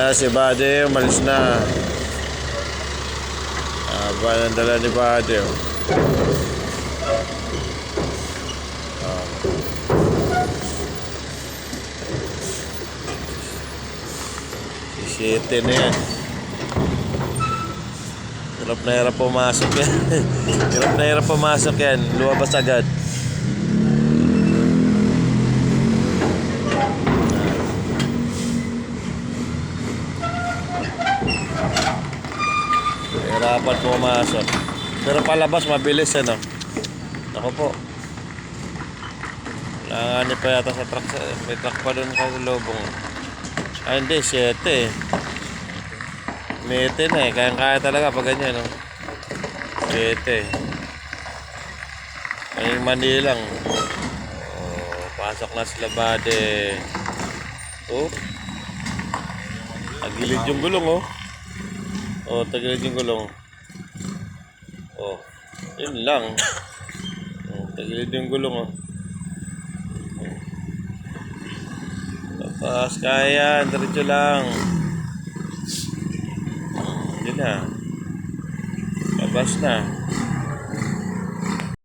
Si Buddy, umalis na. Aba ng dala ni Buddy. Si 7 na yan. Hirap pumasok yan. hirap pumasok yan. Lumabas agad. Hirapan pumasok. Pero palabas mabilis ano. Ako po. Nanganip pa yata sa truck. May truck pa doon sa lubong. Ay hindi, 7 eh. Mete na eh. Kaya talaga pag ganyan no. 7. Ngayong mani lang. Oh, pasok na sila Buddy. Oh. Tagilid yung gulong oh. Oh, tagilid yung gulong. Oh, yun lang. Oh, tagilid yung gulong oh. Tapos kaya, diretso lang. Hindi na. Labas na.